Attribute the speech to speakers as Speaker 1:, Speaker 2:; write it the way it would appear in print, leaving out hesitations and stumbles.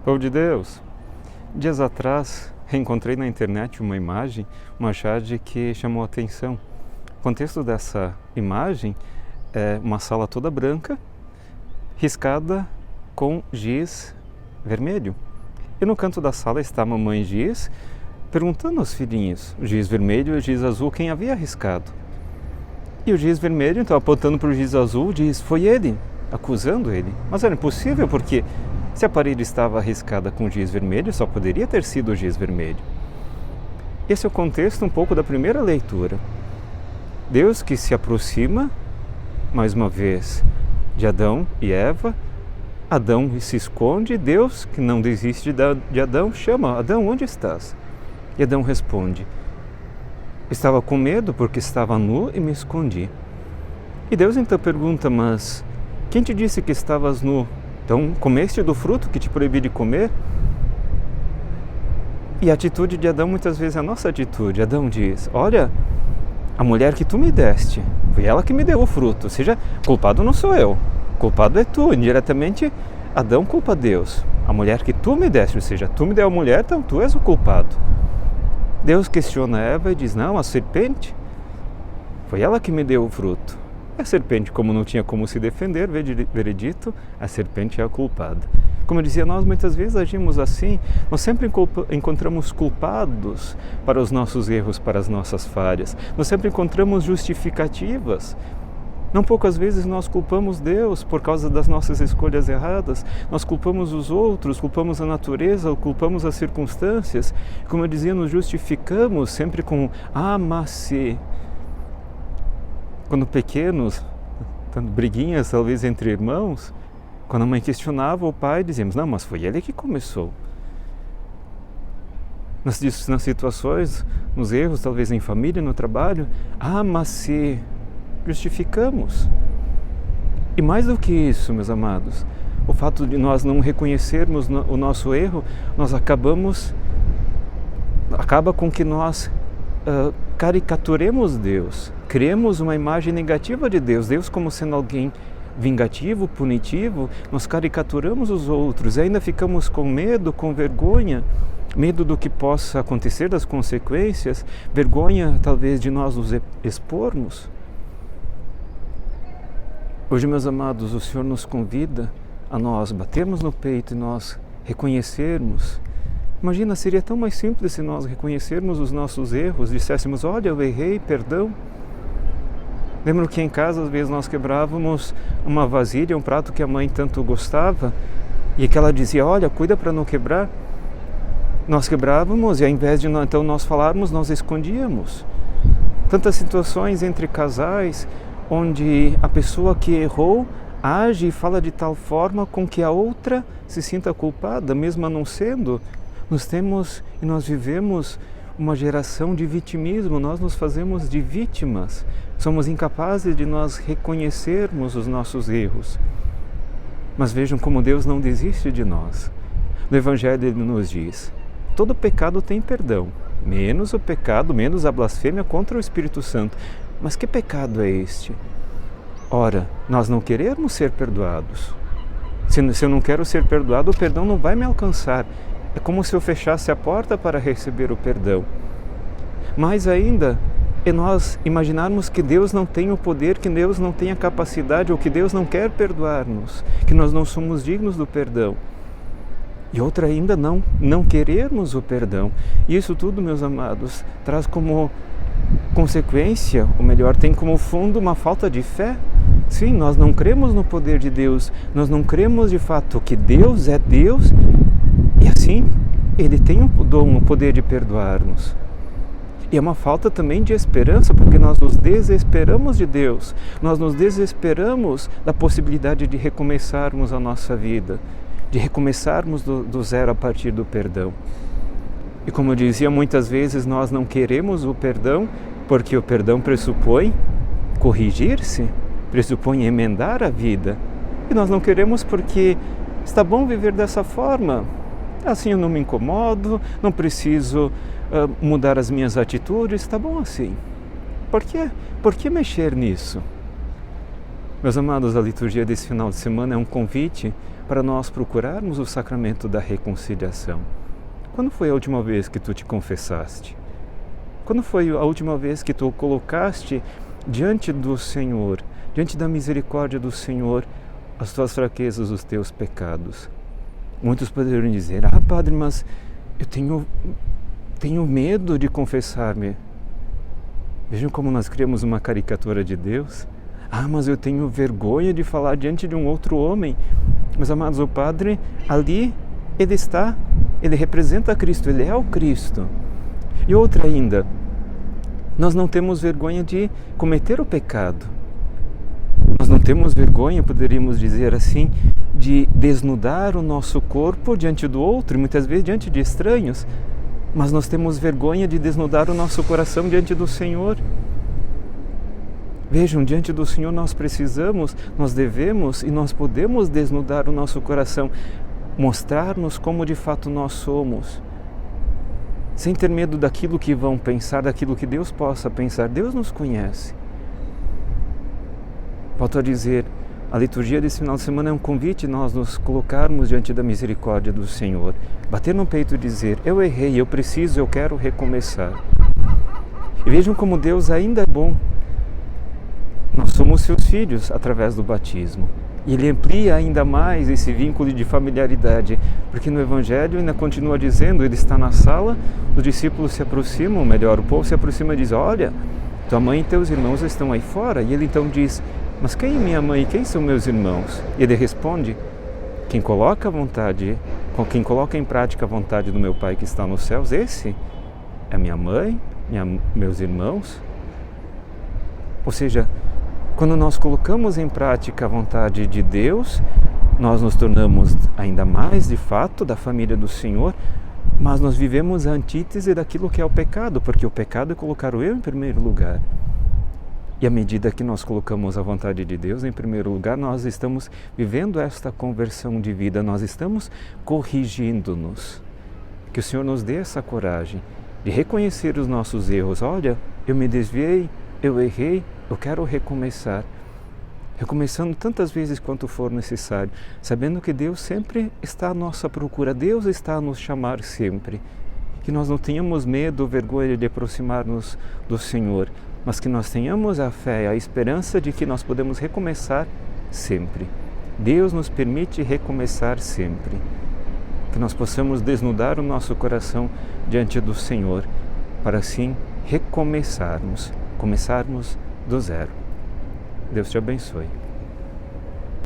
Speaker 1: Povo de Deus, dias atrás encontrei na internet uma imagem que chamou a atenção. O contexto dessa imagem é uma sala toda branca, riscada com giz vermelho. E no canto da sala está a mamãe giz, perguntando aos filhinhos, o giz vermelho e o giz azul, quem havia riscado. E o giz vermelho, então, apontando para o giz azul, diz, foi ele, acusando ele. Mas era impossível, porque se a parede estava riscada com giz vermelho, só poderia ter sido o giz vermelho. Esse é o contexto um pouco da primeira leitura. Deus que se aproxima, mais uma vez, de Adão e Eva. Adão se esconde, Deus, que não desiste de Adão, chama, Adão, onde estás? E Adão responde, estava com medo porque estava nu e me escondi. E Deus então pergunta, mas quem te disse que estavas nu? Então, comeste do fruto que te proibi de comer? E a atitude de Adão muitas vezes é a nossa atitude. Adão diz, olha, a mulher que tu me deste, foi ela que me deu o fruto, ou seja, culpado não sou eu, culpado é tu. Indiretamente, Adão culpa Deus. A mulher que tu me deste, ou seja, tu me deu a mulher, então tu és o culpado. Deus questiona Eva e diz, não, a serpente, foi ela que me deu o fruto. A serpente, como não tinha como se defender, veredito, a serpente é a culpada. Como eu dizia, nós muitas vezes agimos assim, nós sempre encontramos culpados para os nossos erros, para as nossas falhas. Nós sempre encontramos justificativas. Não poucas vezes nós culpamos Deus por causa das nossas escolhas erradas. Nós culpamos os outros, culpamos a natureza, culpamos as circunstâncias. Como eu dizia, nos justificamos sempre com mas se. Quando pequenos, briguinhas talvez entre irmãos, quando a mãe questionava o pai, dizíamos, não, mas foi ele que começou. Nas situações, nos erros, talvez em família, no trabalho, mas se justificamos. E mais do que isso, meus amados, o fato de nós não reconhecermos o nosso erro, acaba com que nós caricaturemos Deus, criemos uma imagem negativa de Deus, Deus como sendo alguém vingativo, punitivo. Nós caricaturamos os outros e ainda ficamos com medo, com vergonha, medo do que possa acontecer, das consequências, vergonha talvez de nós nos expormos. Hoje, meus amados, o Senhor nos convida a nós batermos no peito e nós reconhecermos. Imagina, seria tão mais simples se nós reconhecermos os nossos erros, disséssemos, olha, eu errei, perdão. Lembro que em casa, às vezes, nós quebrávamos uma vasilha, um prato que a mãe tanto gostava, e que ela dizia, olha, cuida para não quebrar. Nós quebrávamos e ao invés de então nós falarmos, nós escondíamos. Tantas situações entre casais, onde a pessoa que errou age e fala de tal forma com que a outra se sinta culpada, mesmo não sendo. Nós vivemos uma geração de vitimismo, nós nos fazemos de vítimas, somos incapazes de nós reconhecermos os nossos erros. Mas vejam como Deus não desiste de nós. No Evangelho ele nos diz, todo pecado tem perdão, menos o pecado, menos a blasfêmia contra o Espírito Santo. Mas que pecado é este? Ora, nós não queremos ser perdoados. Se eu não quero ser perdoado, o perdão não vai me alcançar. É como se eu fechasse a porta para receber o perdão. Mais ainda, é nós imaginarmos que Deus não tem o poder, que Deus não tem a capacidade, ou que Deus não quer perdoar-nos, que nós não somos dignos do perdão. E outra ainda, não querermos o perdão. E isso tudo, meus amados, traz como consequência, ou melhor, tem como fundo uma falta de fé. Sim, nós não cremos no poder de Deus, nós não cremos de fato que Deus é Deus, e assim, Ele tem o dom, o poder de perdoar-nos. E é uma falta também de esperança, porque nós nos desesperamos de Deus, nós nos desesperamos da possibilidade de recomeçarmos a nossa vida, de recomeçarmos do zero a partir do perdão. E como eu dizia, muitas vezes nós não queremos o perdão, porque o perdão pressupõe corrigir-se, pressupõe emendar a vida. E nós não queremos porque está bom viver dessa forma. Assim eu não me incomodo, não preciso mudar as minhas atitudes, está bom assim. Por quê? Por que mexer nisso? Meus amados, a liturgia desse final de semana é um convite para nós procurarmos o sacramento da reconciliação. Quando foi a última vez que tu te confessaste? Quando foi a última vez que tu colocaste diante do Senhor, diante da misericórdia do Senhor, as tuas fraquezas, os teus pecados? Muitos poderiam dizer: ah, padre, mas eu tenho medo de confessar-me. Vejam como nós criamos uma caricatura de Deus. Ah, mas eu tenho vergonha de falar diante de um outro homem. Meus amados, o Padre ali, ele representa Cristo, ele é o Cristo. E outra ainda, nós não temos vergonha de cometer o pecado. Nós não temos vergonha, poderíamos dizer assim, de desnudar o nosso corpo diante do outro, e muitas vezes diante de estranhos. Mas nós temos vergonha de desnudar o nosso coração diante do Senhor. Vejam, diante do Senhor nós precisamos, nós devemos e nós podemos desnudar o nosso coração, mostrar-nos como de fato nós somos, sem ter medo daquilo que vão pensar, daquilo que Deus possa pensar. Deus nos conhece. Volto a dizer, a liturgia desse final de semana é um convite a nós nos colocarmos diante da misericórdia do Senhor, bater no peito e dizer: eu errei, eu quero recomeçar. E vejam como Deus ainda é bom. Nós somos seus filhos através do batismo. E Ele amplia ainda mais esse vínculo de familiaridade, porque no Evangelho ainda continua dizendo, Ele está na sala, os discípulos se aproximam, melhor, o povo se aproxima e diz: olha, tua mãe e teus irmãos estão aí fora. E Ele então diz: mas quem é minha mãe e quem são meus irmãos? E Ele responde: quem coloca em prática a vontade do meu Pai que está nos céus, esse é minha mãe, meus irmãos. Ou seja, quando nós colocamos em prática a vontade de Deus, nós nos tornamos ainda mais, de fato, da família do Senhor, mas nós vivemos a antítese daquilo que é o pecado, porque o pecado é colocar o eu em primeiro lugar. E à medida que nós colocamos a vontade de Deus em primeiro lugar, nós estamos vivendo esta conversão de vida, nós estamos corrigindo-nos. Que o Senhor nos dê essa coragem de reconhecer os nossos erros. Olha, eu me desviei, eu errei, eu quero recomeçar. Recomeçando tantas vezes quanto for necessário, sabendo que Deus sempre está à nossa procura, Deus está a nos chamar sempre. Que nós não tenhamos medo ou vergonha de aproximar-nos do Senhor, mas que nós tenhamos a fé, a esperança de que nós podemos recomeçar sempre. Deus nos permite recomeçar sempre. Que nós possamos desnudar o nosso coração diante do Senhor, para assim começarmos do zero. Deus te abençoe.